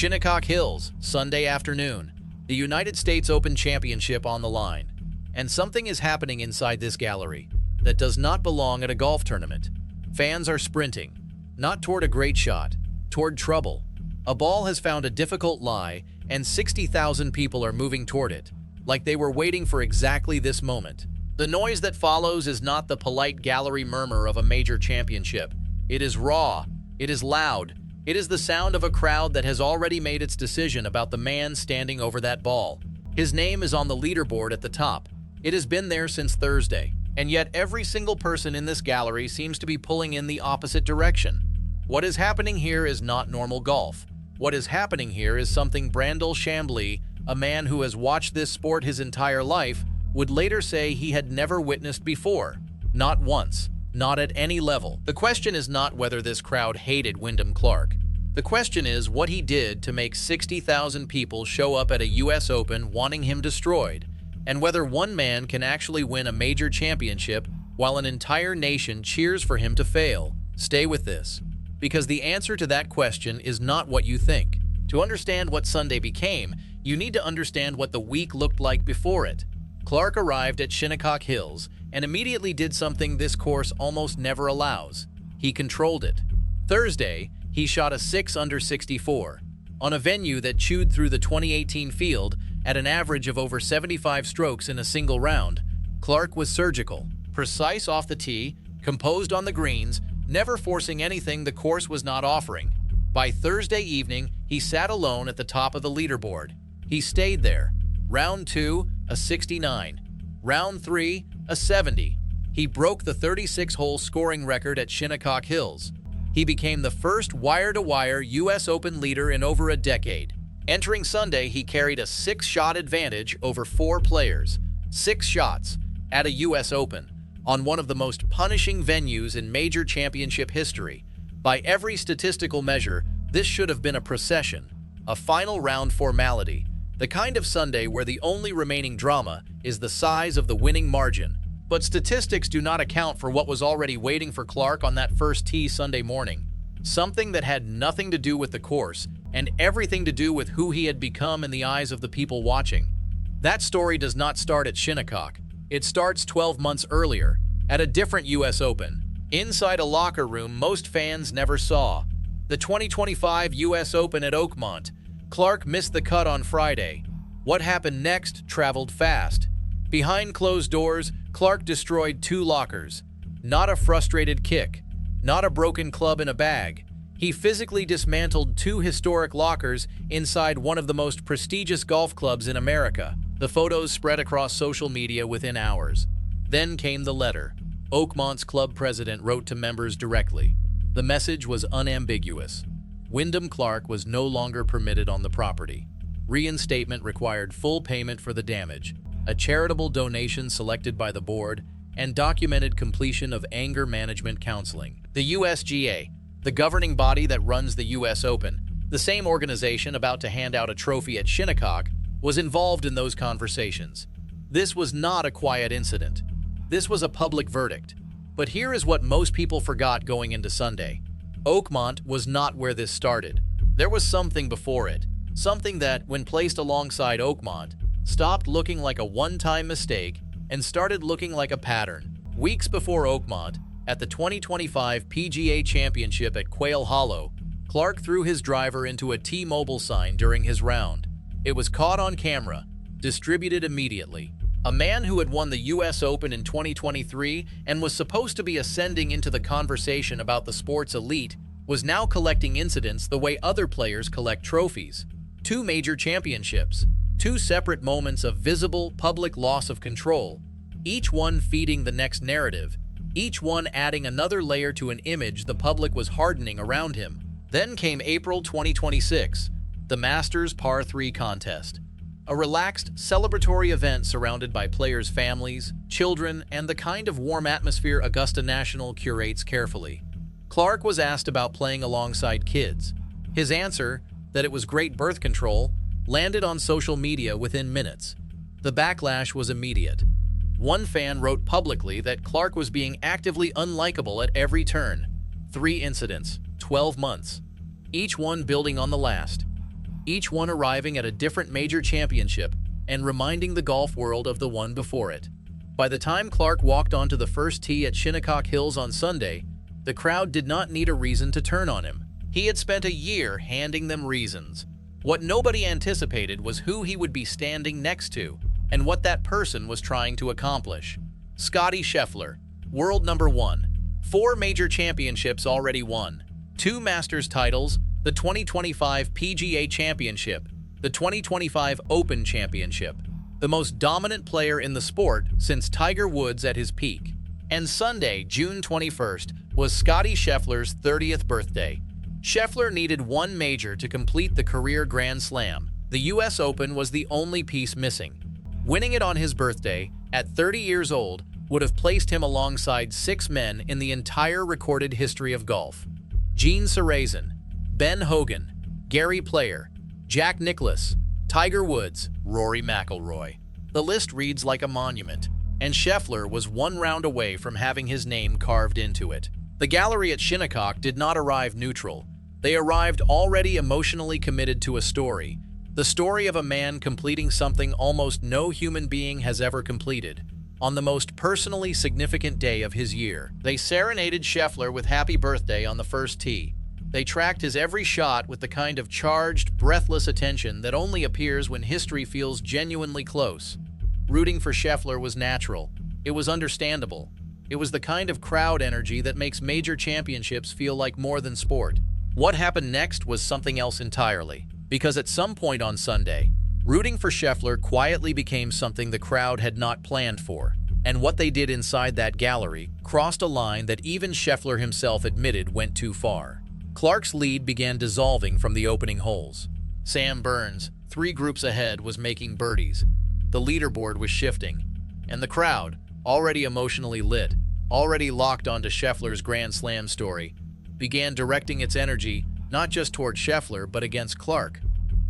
Shinnecock Hills, Sunday afternoon. The United States Open Championship on the line. And something is happening inside this gallery that does not belong at a golf tournament. Fans are sprinting, not toward a great shot, toward trouble. A ball has found a difficult lie, and 60,000 people are moving toward it, like they were waiting for exactly this moment. The noise that follows is not the polite gallery murmur of a major championship. It is raw, it is loud, it is the sound of a crowd that has already made its decision about the man standing over that ball. His name is on the leaderboard at the top. It has been there since Thursday, and yet every single person in this gallery seems to be pulling in the opposite direction. What is happening here is not normal golf. What is happening here is something Brandel Chambly, a man who has watched this sport his entire life, would later say he had never witnessed before. Not once. Not at any level. The question is not whether this crowd hated Wyndham Clark. The question is what he did to make 60,000 people show up at a US Open wanting him destroyed, and whether one man can actually win a major championship while an entire nation cheers for him to fail. Stay with this, because the answer to that question is not what you think. To understand what Sunday became, you need to understand what the week looked like before it. Clark arrived at Shinnecock Hills and immediately did something this course almost never allows. He controlled it. Thursday, he shot a 6 under 64 on a venue that chewed through the 2018 field at an average of over 75 strokes in a single round. Clark was surgical, precise off the tee, composed on the greens, never forcing anything the course was not offering. By Thursday evening, he sat alone at the top of the leaderboard. He stayed there. Round 2, a 69. Round 3, a 70. He broke the 36-hole scoring record at Shinnecock Hills. He became the first wire-to-wire US Open leader in over a decade. Entering Sunday, he carried a 6-shot advantage over 4 players. 6 shots at a US Open on one of the most punishing venues in major championship history. By every statistical measure, this should have been a procession, a final round formality, the kind of Sunday where the only remaining drama is the size of the winning margin. But statistics do not account for what was already waiting for Clark on that first tee Sunday morning. Something that had nothing to do with the course and everything to do with who he had become in the eyes of the people watching. That story does not start at Shinnecock. It starts 12 months earlier, at a different US Open, inside a locker room most fans never saw. The 2025 US Open at Oakmont. Clark missed the cut on Friday. What happened next traveled fast. Behind closed doors, Clark destroyed 2 lockers. Not a frustrated kick. Not a broken club in a bag. He physically dismantled 2 historic lockers inside one of the most prestigious golf clubs in America. The photos spread across social media within hours. Then came the letter. Oakmont's club president wrote to members directly. The message was unambiguous. Wyndham Clark was no longer permitted on the property. Reinstatement required full payment for the damage, a charitable donation selected by the board, and documented completion of anger management counseling. The USGA, the governing body that runs the US Open, the same organization about to hand out a trophy at Shinnecock, was involved in those conversations. This was not a quiet incident. This was a public verdict. But here is what most people forgot going into Sunday. Oakmont was not where this started. There was something before it. Something that, when placed alongside Oakmont, stopped looking like a one-time mistake and started looking like a pattern. Weeks before Oakmont, at the 2025 PGA Championship at Quail Hollow, Clark threw his driver into a T-Mobile sign during his round. It was caught on camera, distributed immediately. A man who had won the US Open in 2023 and was supposed to be ascending into the conversation about the sport's elite was now collecting incidents the way other players collect trophies. 2 major championships, 2 separate moments of visible public loss of control, each one feeding the next narrative, each one adding another layer to an image the public was hardening around him. Then came April 2026, the Masters Par 3 contest. A relaxed, celebratory event surrounded by players' families, children, and the kind of warm atmosphere Augusta National curates carefully. Clark was asked about playing alongside kids. His answer, that it was great birth control, landed on social media within minutes. The backlash was immediate. One fan wrote publicly that Clark was being actively unlikable at every turn. 3 incidents, 12 months, each one building on the last. each one arriving at a different major championship and reminding the golf world of the one before it. By the time Clark walked onto the first tee at Shinnecock Hills on Sunday, the crowd did not need a reason to turn on him. He had spent a year handing them reasons. What nobody anticipated was who he would be standing next to and what that person was trying to accomplish. Scottie Scheffler, world number 1, 4 major championships already won, 2 Masters titles, the 2025 PGA Championship, the 2025 Open Championship, the most dominant player in the sport since Tiger Woods at his peak. And Sunday, June 21st, was Scottie Scheffler's 30th birthday. Scheffler needed one major to complete the career Grand Slam. The US Open was the only piece missing. Winning it on his birthday, at 30 years old, would have placed him alongside 6 men in the entire recorded history of golf. Gene Sarazen, Ben Hogan, Gary Player, Jack Nicklaus, Tiger Woods, Rory McIlroy. The list reads like a monument, and Scheffler was one round away from having his name carved into it. The gallery at Shinnecock did not arrive neutral. They arrived already emotionally committed to a story. The story of a man completing something almost no human being has ever completed. On the most personally significant day of his year, they serenaded Scheffler with happy birthday on the first tee. They tracked his every shot with the kind of charged, breathless attention that only appears when history feels genuinely close. Rooting for Scheffler was natural. It was understandable. It was the kind of crowd energy that makes major championships feel like more than sport. What happened next was something else entirely. Because at some point on Sunday, rooting for Scheffler quietly became something the crowd had not planned for. And what they did inside that gallery crossed a line that even Scheffler himself admitted went too far. Clark's lead began dissolving from the opening holes. Sam Burns, 3 groups ahead, was making birdies. The leaderboard was shifting. And the crowd, already emotionally lit, already locked onto Scheffler's Grand Slam story, began directing its energy not just toward Scheffler but against Clark.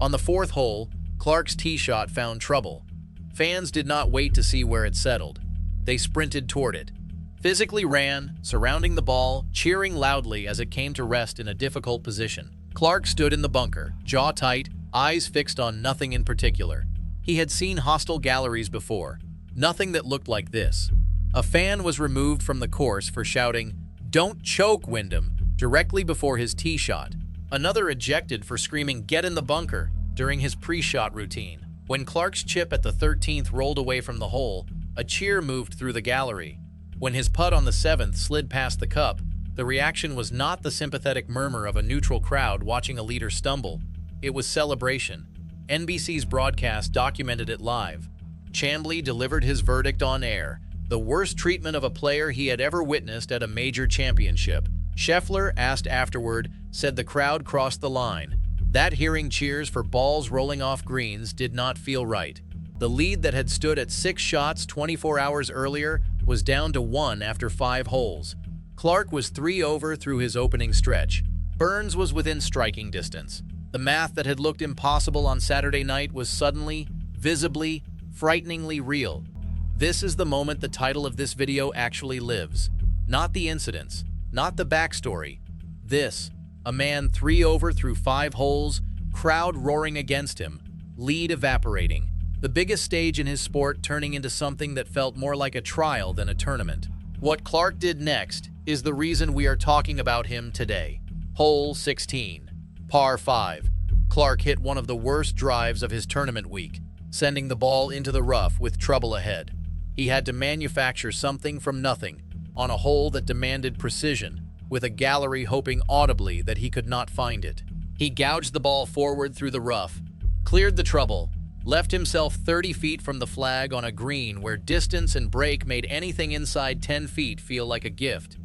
On the 4th hole, Clark's tee shot found trouble. Fans did not wait to see where it settled. They sprinted toward it, physically ran, surrounding the ball, cheering loudly as it came to rest in a difficult position. Clark stood in the bunker, jaw tight, eyes fixed on nothing in particular. He had seen hostile galleries before, nothing that looked like this. A fan was removed from the course for shouting, "Don't choke, Wyndham," directly before his tee shot. Another ejected for screaming, "Get in the bunker," during his pre-shot routine. When Clark's chip at the 13th rolled away from the hole, a cheer moved through the gallery. When his putt on the 7th slid past the cup, the reaction was not the sympathetic murmur of a neutral crowd watching a leader stumble. It was celebration. NBC's broadcast documented it live. Chambly delivered his verdict on air, the worst treatment of a player he had ever witnessed at a major championship. Scheffler, asked afterward, said the crowd crossed the line. That hearing cheers for balls rolling off greens did not feel right. The lead that had stood at 6 shots 24 hours earlier was down to 1 after 5 holes. Clark was 3 over through his opening stretch. Burns was within striking distance. The math that had looked impossible on Saturday night was suddenly, visibly, frighteningly real. This is the moment the title of this video actually lives. Not the incidents, not the backstory. This, a man 3 over through 5 holes, crowd roaring against him, lead evaporating. The biggest stage in his sport turning into something that felt more like a trial than a tournament. What Clark did next is the reason we are talking about him today. Hole 16, par 5. Clark hit one of the worst drives of his tournament week, sending the ball into the rough with trouble ahead. He had to manufacture something from nothing on a hole that demanded precision, with a gallery hoping audibly that he could not find it. He gouged the ball forward through the rough, cleared the trouble, left himself 30 feet from the flag on a green where distance and break made anything inside 10 feet feel like a gift.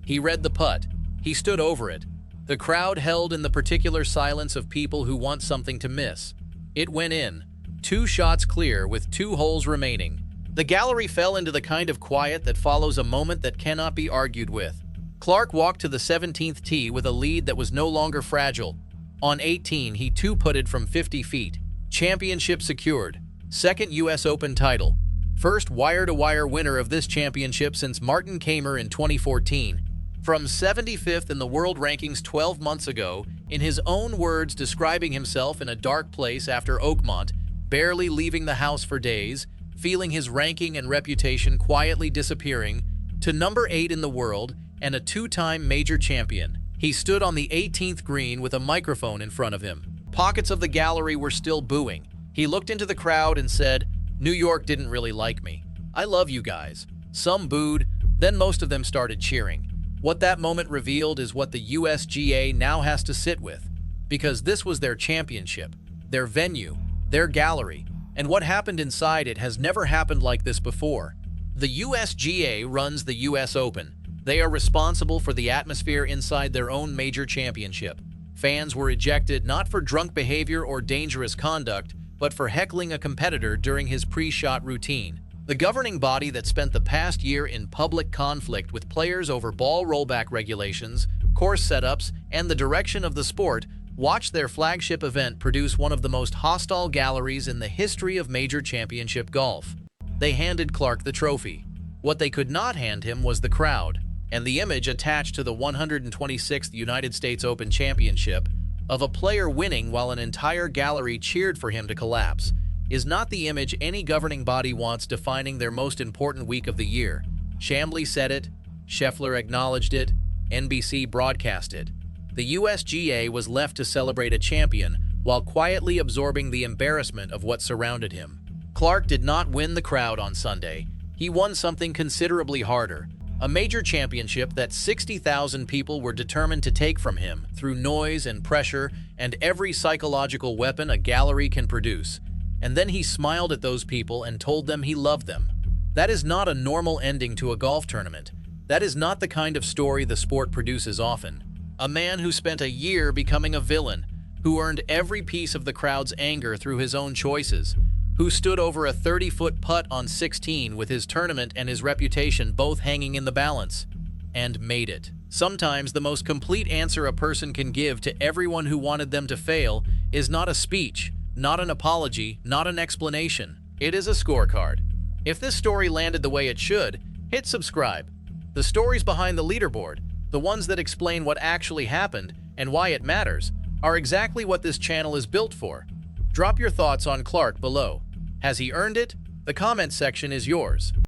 He read the putt. He stood over it. The crowd held in the particular silence of people who want something to miss. It went in, 2 shots clear with 2 holes remaining. The gallery fell into the kind of quiet that follows a moment that cannot be argued with. Clark walked to the 17th tee with a lead that was no longer fragile. On 18, he 2-putted from 50 feet. Championship secured. 2nd U.S. Open title. First wire-to-wire winner of this championship since Martin Kamer in 2014. From 75th in the world rankings 12 months ago, In his own words, describing himself in a dark place after Oakmont, barely leaving the house for days, feeling his ranking and reputation quietly disappearing, to number 8 in the world and a 2-time major champion. He stood on the 18th green with a microphone in front of him. Pockets of the gallery were still booing. He looked into the crowd and said, "New York didn't really like me. I love you guys." Some booed, then most of them started cheering. What that moment revealed is what the USGA now has to sit with, because this was their championship, their venue, their gallery, and what happened inside it has never happened like this before. The USGA runs the US Open. They are responsible for the atmosphere inside their own major championship. Fans were ejected not for drunk behavior or dangerous conduct, but for heckling a competitor during his pre-shot routine. The governing body that spent the past year in public conflict with players over ball rollback regulations, course setups, and the direction of the sport watched their flagship event produce one of the most hostile galleries in the history of major championship golf. They handed Clark the trophy. What they could not hand him was the crowd, and the image attached to the 126th United States Open Championship of a player winning while an entire gallery cheered for him to collapse is not the image any governing body wants defining their most important week of the year. Chambly said it, Scheffler acknowledged it, NBC broadcast it. The USGA was left to celebrate a champion while quietly absorbing the embarrassment of what surrounded him. Clark did not win the crowd on Sunday. He won something considerably harder, a major championship that 60,000 people were determined to take from him through noise and pressure and every psychological weapon a gallery can produce. And then he smiled at those people and told them he loved them. That is not a normal ending to a golf tournament. That is not the kind of story the sport produces often. A man who spent a year becoming a villain, who earned every piece of the crowd's anger through his own choices, who stood over a 30-foot putt on 16 with his tournament and his reputation both hanging in the balance, and made it. Sometimes the most complete answer a person can give to everyone who wanted them to fail is not a speech, not an apology, not an explanation. It is a scorecard. If this story landed the way it should, hit subscribe. The stories behind the leaderboard, the ones that explain what actually happened and why it matters, are exactly what this channel is built for. Drop your thoughts on Clark below. Has he earned it? The comment section is yours.